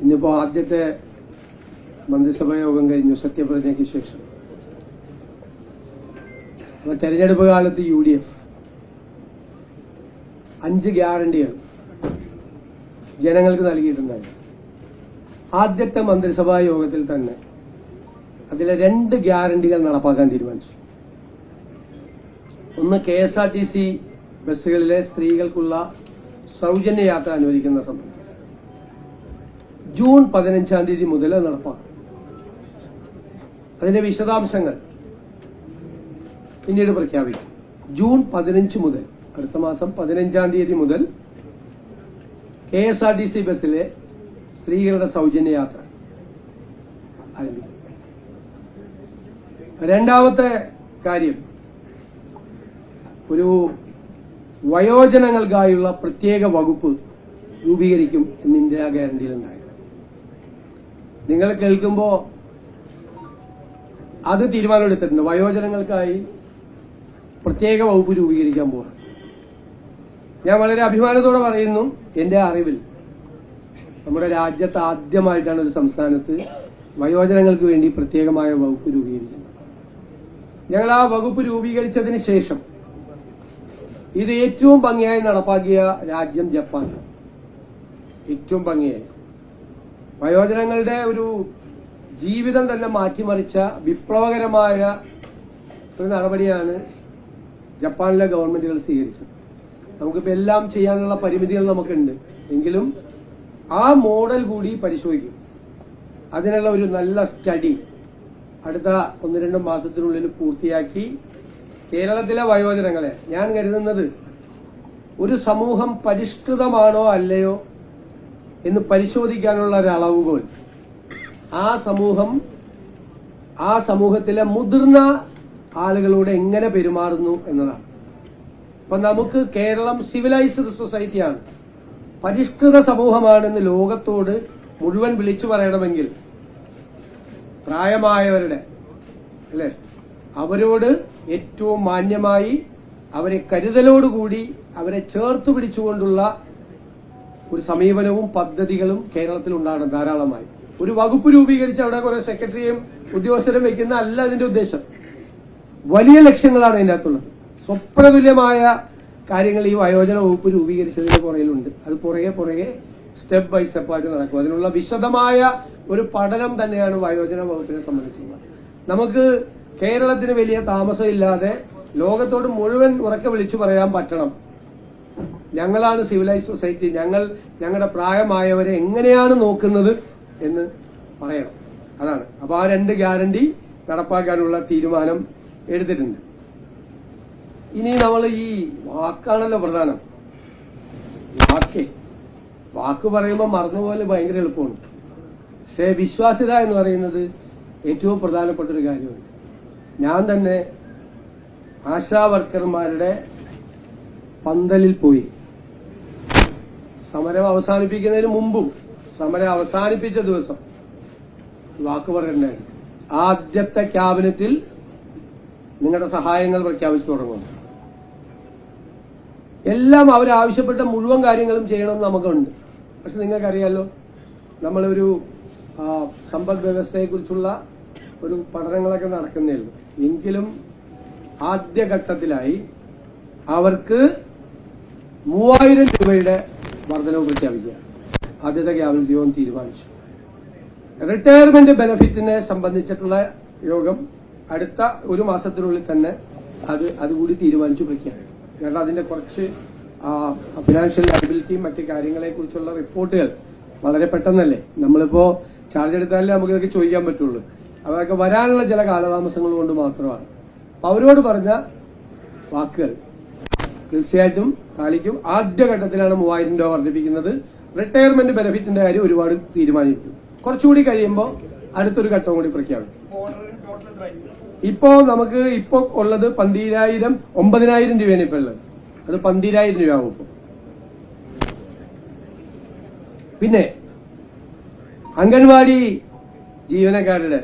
ഇന്നിപ്പോ ആദ്യത്തെ മന്ത്രിസഭാ യോഗം കഴിഞ്ഞു സത്യപ്രതിജ്ഞയ്ക്ക് ശേഷം. തെരഞ്ഞെടുപ്പ് കാലത്ത് UDF 5 ഗ്യാരണ്ടികൾ ജനങ്ങൾക്ക് നൽകിയിട്ടുണ്ടായിരുന്നു. ആദ്യത്തെ മന്ത്രിസഭാ യോഗത്തിൽ തന്നെ അതിലെ 2 ഗ്യാരണ്ടികൾ നടപ്പാക്കാൻ തീരുമാനിച്ചു. ഒന്ന്, KSRTC ബസ്സുകളിലെ സ്ത്രീകൾക്കുള്ള സൗജന്യ യാത്ര അനുവദിക്കുന്ന സംബന്ധം ജൂൺ 15-ാം തീയതി മുതൽ നടപ്പാക്കും. അതിന്റെ വിശദാംശങ്ങൾ പിന്നീട് പ്രഖ്യാപിക്കും. ജൂൺ 15 മുതൽ, അടുത്ത മാസം 15-ാം തീയതി മുതൽ KSRTC ബസ്സിലെ സ്ത്രീകളുടെ സൗജന്യ യാത്ര ആരംഭിക്കും. രണ്ടാമത്തെ കാര്യം, ഒരു വയോജനങ്ങൾക്കായുള്ള പ്രത്യേക വകുപ്പ് രൂപീകരിക്കും എന്ന് ഇന്ദിരാ ഗ്യാരണ്ടിയിലുണ്ടായിരുന്നു. നിങ്ങൾ കേൾക്കുമ്പോൾ അത് തീരുമാനമെടുത്തിട്ടുണ്ട്. വയോജനങ്ങൾക്കായി പ്രത്യേക വകുപ്പ് രൂപീകരിക്കാൻ പോകണം. ഞാൻ വളരെ അഭിമാനത്തോടെ പറയുന്നു, എന്റെ അറിവിൽ നമ്മുടെ രാജ്യത്ത് ആദ്യമായിട്ടാണ് ഒരു സംസ്ഥാനത്ത് വയോജനങ്ങൾക്ക് വേണ്ടി പ്രത്യേകമായ വകുപ്പ് രൂപീകരിക്കുന്നത്. ഞങ്ങൾ ആ വകുപ്പ് രൂപീകരിച്ചതിന് ശേഷം ഇത് ഏറ്റവും ഭംഗിയായി നടപ്പാക്കിയ രാജ്യം ജപ്പാനാണ്. ഏറ്റവും ഭംഗിയായി വയോജനങ്ങളുടെ ഒരു ജീവിതം തന്നെ മാറ്റിമറിച്ച വിപ്ലവകരമായ ഒരു നടപടിയാണ് ജപ്പാനിലെ ഗവൺമെന്റുകൾ സ്വീകരിച്ചത്. നമുക്കിപ്പോൾ എല്ലാം ചെയ്യാനുള്ള പരിമിതികൾ നമുക്കുണ്ട്, എങ്കിലും ആ മോഡൽ കൂടി പരിശോധിക്കും. അതിനുള്ള ഒരു നല്ല സ്റ്റഡി അടുത്ത 1-2 മാസത്തിനുള്ളിൽ പൂർത്തിയാക്കി കേരളത്തിലെ വയോജനങ്ങളെ, ഞാൻ കരുതുന്നത് ഒരു സമൂഹം പരിഷ്കൃതമാണോ അല്ലയോ എന്ന് പരിശോധിക്കാനുള്ള ഒരു അളവുകോൽ ആ സമൂഹത്തിലെ മുതിർന്ന ആളുകളോട് എങ്ങനെ പെരുമാറുന്നു എന്നതാണ്. അപ്പൊ നമുക്ക് കേരളം സിവിലൈസ്ഡ് സൊസൈറ്റിയാണ്, പരിഷ്കൃത സമൂഹമാണെന്ന് ലോകത്തോട് മുഴുവൻ വിളിച്ചു പറയണമെങ്കിൽ പ്രായമായവരുടെ അല്ലെ അവരോട് ഏറ്റവും മാന്യമായി, അവരെ കരുതലോടുകൂടി അവരെ ചേർത്ത് പിടിച്ചുകൊണ്ടുള്ള ഒരു സമീപനവും പദ്ധതികളും കേരളത്തിൽ ഉണ്ടാകണം ധാരാളമായി. ഒരു വകുപ്പ് രൂപീകരിച്ച് അവിടെ കുറെ സെക്രട്ടറിയും ഉദ്യോഗസ്ഥരും വെക്കുന്ന അല്ല അതിന്റെ ഉദ്ദേശം. വലിയ ലക്ഷ്യങ്ങളാണ് അതിൻ്റെ അകത്തുള്ളത്. സ്വപ്നതുല്യമായ കാര്യങ്ങൾ ഈ വയോജന വകുപ്പ് രൂപീകരിച്ചതിന്റെ പുറകിലുണ്ട്. അത് പുറകെ സ്റ്റെപ്പ് ബൈ സ്റ്റെപ്പായിട്ട് നടക്കും. അതിനുള്ള വിശദമായ ഒരു പഠനം തന്നെയാണ് വയോജന വകുപ്പിനെ സംബന്ധിച്ചുള്ളത്. നമുക്ക് കേരളത്തിന് വലിയ താമസമില്ലാതെ ലോകത്തോട് മുഴുവൻ ഉറക്കെ വിളിച്ചു പറയാൻ പറ്റണം, ഞങ്ങളാണ് സിവിലൈസ് സൊസൈറ്റി, ഞങ്ങളുടെ പ്രായമായവരെ എങ്ങനെയാണ് നോക്കുന്നത് എന്ന് പറയണം. അതാണ്. അപ്പൊ ആ 2 ഗ്യാരണ്ടി നടപ്പാക്കാനുള്ള തീരുമാനം എടുത്തിട്ടുണ്ട്. ഇനി നമ്മൾ ഈ വാക്കാണല്ലോ പ്രധാനം. വാക്ക് പറയുമ്പോൾ മറന്നുപോലെ ഭയങ്കര എളുപ്പമാണ്. പക്ഷേ വിശ്വാസ്യത എന്ന് പറയുന്നത് ഏറ്റവും പ്രധാനപ്പെട്ട ഒരു കാര്യമാണ്. ഞാൻ തന്നെ ആശാ വർക്കർമാരുടെ പന്തലിൽ പോയി സമരം അവസാനിപ്പിക്കുന്നതിന് മുമ്പും സമരം അവസാനിപ്പിച്ച ദിവസം വാക്ക് പറയണ്ടായിരുന്നു. ആദ്യത്തെ ക്യാബിനറ്റിൽ നിങ്ങളുടെ സഹായങ്ങൾ പ്രഖ്യാപിച്ചു തുടങ്ങും. എല്ലാം അവരാവശ്യപ്പെട്ട മുഴുവൻ കാര്യങ്ങളും ചെയ്യണമെന്ന് നമുക്കുണ്ട്. പക്ഷെ നിങ്ങൾക്കറിയാലോ, നമ്മളൊരു സമ്പദ് വ്യവസ്ഥയെക്കുറിച്ചുള്ള ഒരു പഠനങ്ങളൊക്കെ നടക്കുന്നേയുള്ളൂ. എങ്കിലും ആദ്യഘട്ടത്തിലായി അവർക്ക് 3000 രൂപയുടെ വർധനവ് പ്രഖ്യാപിക്കുക ആദ്യത്തെ ക്യാബിനറ്റ് യോഗം തീരുമാനിച്ചു. റിട്ടയർമെന്റ് ബെനിഫിറ്റിനെ സംബന്ധിച്ചിട്ടുള്ള യോഗം അടുത്ത 1 മാസത്തിനുള്ളിൽ തന്നെ അതുകൂടി തീരുമാനിച്ചു പ്രഖ്യാപിക്കും. കാരണം അതിന്റെ കുറച്ച് ഫിനാൻഷ്യൽ ലയബിലിറ്റിയും മറ്റു കാര്യങ്ങളെ കുറിച്ചുള്ള റിപ്പോർട്ടുകൾ വളരെ പെട്ടെന്നല്ലേ, നമ്മളിപ്പോ ചാർജ് എടുത്താലേ നമുക്ക് ഇതൊക്കെ ചോദിക്കാൻ പറ്റുള്ളൂ. അതൊക്കെ വരാനുള്ള ചില കാലതാമസങ്ങൾ കൊണ്ട് മാത്രമാണ്. അപ്പൊ അവരോട് പറഞ്ഞ വാക്കുകൾ തീർച്ചയായിട്ടും പാലിക്കും. ആദ്യഘട്ടത്തിലാണ് 3000 രൂപ വർദ്ധിപ്പിക്കുന്നത്. റിട്ടയർമെന്റ് ബെനിഫിറ്റിന്റെ കാര്യം ഒരുപാട് തീരുമാനിക്കും. കുറച്ചുകൂടി കഴിയുമ്പോൾ അടുത്തൊരു ഘട്ടം കൂടി പ്രഖ്യാപിക്കും. ഇപ്പോ നമുക്ക് ഉള്ളത് 9,000 രൂപയാണ് ഇപ്പൊ ഉള്ളത്. അത് 12,000 രൂപയാകും ഇപ്പൊ. പിന്നെ അംഗൻവാടി ജീവനക്കാരുടെ,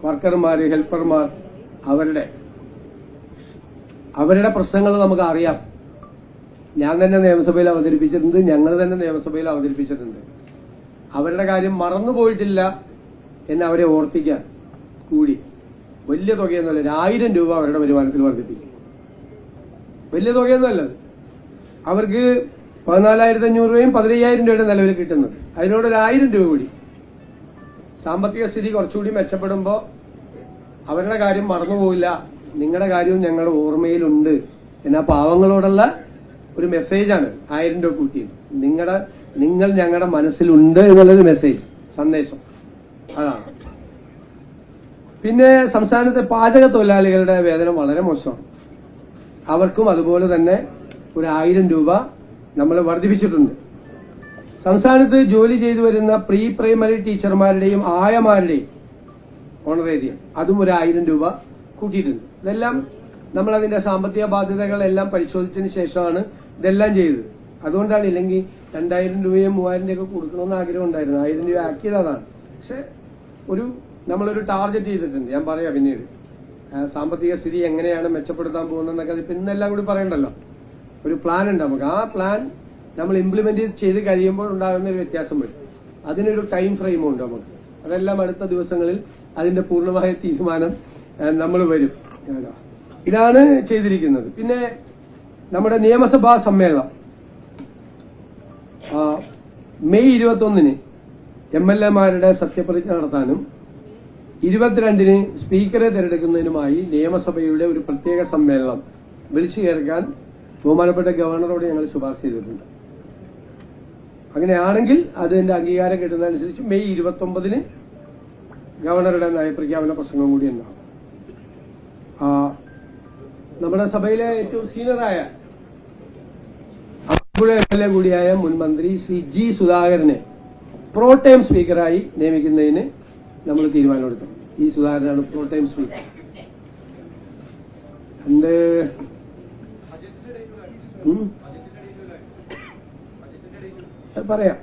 വർക്കർമാര്, ഹെൽപ്പർമാർ, അവരുടെ പ്രശ്നങ്ങൾ നമുക്ക് അറിയാം. ഞാൻ തന്നെ നിയമസഭയിൽ അവതരിപ്പിച്ചിട്ടുണ്ട്, ഞങ്ങൾ തന്നെ നിയമസഭയിൽ അവതരിപ്പിച്ചിട്ടുണ്ട്. അവരുടെ കാര്യം മറന്നുപോയിട്ടില്ല എന്ന് അവരെ ഓർപ്പിക്കാൻ കൂടി വലിയ തുകയൊന്നുമല്ല, 1000 രൂപ അവരുടെ വരുമാനത്തിൽ വർദ്ധിപ്പിക്കും. വലിയ തുകയൊന്നുമല്ലത്. അവർക്ക് 14,500 രൂപയും 15,000 രൂപയുടെ നിലവിൽ കിട്ടുന്നത്. അതിനോട് 1000 രൂപ കൂടി. സാമ്പത്തിക സ്ഥിതി കുറച്ചുകൂടി മെച്ചപ്പെടുമ്പോൾ അവരുടെ കാര്യം മറന്നുപോയില്ല, നിങ്ങളുടെ കാര്യവും ഞങ്ങളുടെ ഓർമ്മയിലുണ്ട് എന്ന പാവങ്ങളോടുള്ള ഒരു മെസ്സേജാണ് 1000 രൂപ കൂട്ടിയത്. നിങ്ങൾ ഞങ്ങളുടെ മനസ്സിലുണ്ട് എന്നുള്ളൊരു മെസ്സേജ്, സന്ദേശം അതാണ്. പിന്നെ സംസ്ഥാനത്തെ പാചക തൊഴിലാളികളുടെ വേതനം വളരെ മോശമാണ്. അവർക്കും അതുപോലെ തന്നെ ഒരു 1000 രൂപ നമ്മൾ വർദ്ധിപ്പിച്ചിട്ടുണ്ട്. സംസ്ഥാനത്ത് ജോലി ചെയ്തു വരുന്ന പ്രീ പ്രൈമറി ടീച്ചർമാരുടെയും ആയമാരുടെയും ഓണറേറിയം അതും ഒരു 1000 രൂപ കൂട്ടിയിട്ടുണ്ട്. ഇതെല്ലാം നമ്മൾ അതിന്റെ സാമ്പത്തിക ബാധ്യതകളെല്ലാം പരിശോധിച്ചതിന് ശേഷമാണ് ഇതെല്ലാം ചെയ്തത്. അതുകൊണ്ടാണ്, ഇല്ലെങ്കിൽ 2000 രൂപയും 3000 രൂപയൊക്കെ കൊടുക്കണമെന്ന് ആഗ്രഹം ഉണ്ടായിരുന്നു. 1000 രൂപ ആക്കിയത് അതാണ്. പക്ഷെ നമ്മളൊരു ടാർഗറ്റ് ചെയ്തിട്ടുണ്ട്. ഞാൻ പറയാം പിന്നീട് സാമ്പത്തിക സ്ഥിതി എങ്ങനെയാണ് മെച്ചപ്പെടുത്താൻ പോകുന്നതെന്നൊക്കെ അതിപ്പോ ഇന്നെല്ലാം കൂടി പറയണ്ടല്ലോ. ഒരു പ്ലാൻ ഉണ്ട് നമുക്ക്. ആ പ്ലാൻ നമ്മൾ ഇംപ്ലിമെന്റ് ചെയ്ത് കഴിയുമ്പോൾ ഉണ്ടാകുന്ന ഒരു വ്യത്യാസം വരും. അതിനൊരു ടൈം ഫ്രെയിമും ഉണ്ട് നമുക്ക്. അതെല്ലാം അടുത്ത ദിവസങ്ങളിൽ അതിന്റെ പൂർണ്ണമായ തീരുമാനം നമ്മൾ വരും. ഇതാണ് ചെയ്തിരിക്കുന്നത്. പിന്നെ നമ്മുടെ നിയമസഭാ സമ്മേളനം മെയ് 21-ന് MLA-മാരുടെ സത്യപ്രതിജ്ഞ നടത്താനും 22-ന് സ്പീക്കറെ തിരഞ്ഞെടുക്കുന്നതിനുമായി നിയമസഭയുടെ ഒരു പ്രത്യേക സമ്മേളനം വിളിച്ചു ചേർക്കാൻ ബഹുമാനപ്പെട്ട ഗവർണറോട് ഞങ്ങൾ ശുപാർശ ചെയ്തിട്ടുണ്ട്. അങ്ങനെയാണെങ്കിൽ അതിന്റെ അംഗീകാരം കിട്ടുന്നതനുസരിച്ച് മെയ് 29-ന് ഗവർണറുടെ നയപ്രഖ്യാപന പ്രസംഗം കൂടി ഉണ്ടാവും. നമ്മുടെ സഭയിലെ ഏറ്റവും സീനിയറായ ആലപ്പുഴ MLA കൂടിയായ മുൻ മന്ത്രി ശ്രീ G. സുധാകരനെ പ്രോടൈം സ്പീക്കറായി നിയമിക്കുന്നതിന് നമ്മൾ തീരുമാനമെടുത്തു. ഈ സുധാകരനാണ് പ്രോടൈം സ്പീക്കർ. പറയാം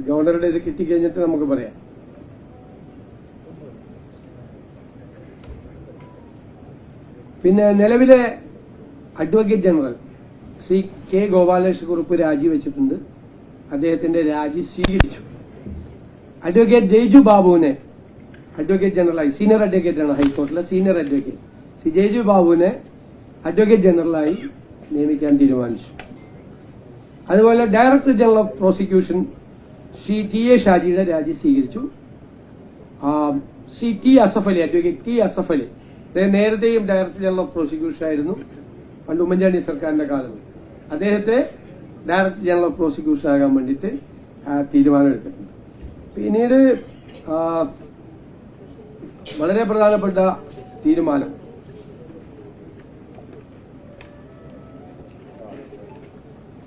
ഗവർണറുടെ ഇത് കിട്ടിക്കഴിഞ്ഞിട്ട് നമുക്ക് പറയാം. പിന്നെ നിലവിലെ advocate general Shri K. Gopalakrishna Kurup രാജിവെച്ചിട്ടുണ്ട്. അദ്ദേഹത്തിന്റെ രാജി സ്വീകരിച്ചു. അഡ്വക്കേറ്റ് ജയ്ജു ബാബുവിനെ അഡ്വക്കേറ്റ് ജനറലായി, സീനിയർ അഡ്വക്കേറ്റാണ് ഹൈക്കോടതിയിലെ സീനിയർ അഡ്വക്കേറ്റ് ശ്രീ ജയ്ജു ബാബുവിനെ അഡ്വക്കേറ്റ് ജനറലായി നിയമിക്കാൻ തീരുമാനിച്ചു. അതുപോലെ director general of prosecution Shri TA ഷാജിയുടെ രാജി സ്വീകരിച്ചു. Shri T. Asaf Ali, advocate T. Asaf Ali, നേരത്തെയും ഡയറക്ടർ ജനറൽ ഓഫ് പ്രോസിക്യൂഷൻ ആയിരുന്നു പണ്ട് ഉമ്മൻചാണ്ടി സർക്കാരിന്റെ കാലത്ത്. അദ്ദേഹത്തെ ഡയറക്ടർ ജനറൽ ഓഫ് പ്രോസിക്യൂഷൻ ആകാൻ വേണ്ടിയിട്ട് തീരുമാനമെടുത്തിട്ടുണ്ട്. പിന്നീട് വളരെ പ്രധാനപ്പെട്ട തീരുമാനം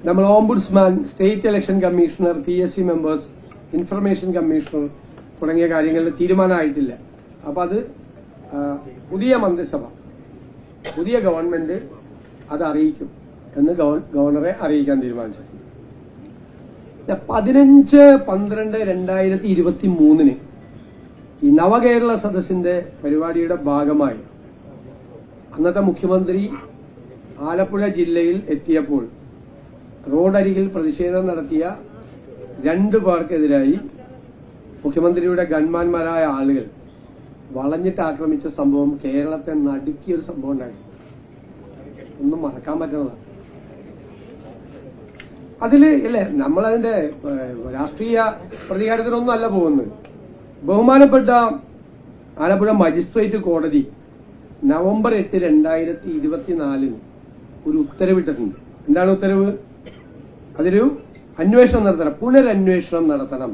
നമ്മൾ ombudsman, state election commissioner, PSC members, information commissioner തുടങ്ങിയ കാര്യങ്ങളിൽ തീരുമാനമായിട്ടില്ല. അപ്പൊ അത് പുതിയ മന്ത്രിസഭ, പുതിയ ഗവൺമെന്റ് അത് അറിയിക്കും എന്ന് ഗവർണറെ അറിയിക്കാൻ തീരുമാനിച്ചിട്ടുണ്ട്. 15/12/2023 ഈ നവകേരള സദസ്സിന്റെ പരിപാടിയുടെ ഭാഗമായി അന്നത്തെ മുഖ്യമന്ത്രി ആലപ്പുഴ ജില്ലയിൽ എത്തിയപ്പോൾ റോഡരികിൽ പ്രതിഷേധം നടത്തിയ 2 പേർക്കെതിരായി മുഖ്യമന്ത്രിയുടെ ഗൺമാന്മാരായ ആളുകൾ വളഞ്ഞിട്ട് ആക്രമിച്ച സംഭവം കേരളത്തെ നടുക്കിയൊരു സംഭവം ഉണ്ടായി. ഒന്നും മറക്കാൻ പറ്റുന്നതാണ്. അതില് അല്ലേ നമ്മളതിന്റെ രാഷ്ട്രീയ പ്രതികാരത്തിനൊന്നും അല്ല പോകുന്നത്. ബഹുമാനപ്പെട്ട ആലപ്പുഴ മജിസ്ട്രേറ്റ് കോടതി നവംബർ 8, 2024 ഒരു ഉത്തരവിട്ടിട്ടുണ്ട്. എന്താണ് ഉത്തരവ്? അതൊരു അന്വേഷണം നടത്തണം, പുനരന്വേഷണം നടത്തണം.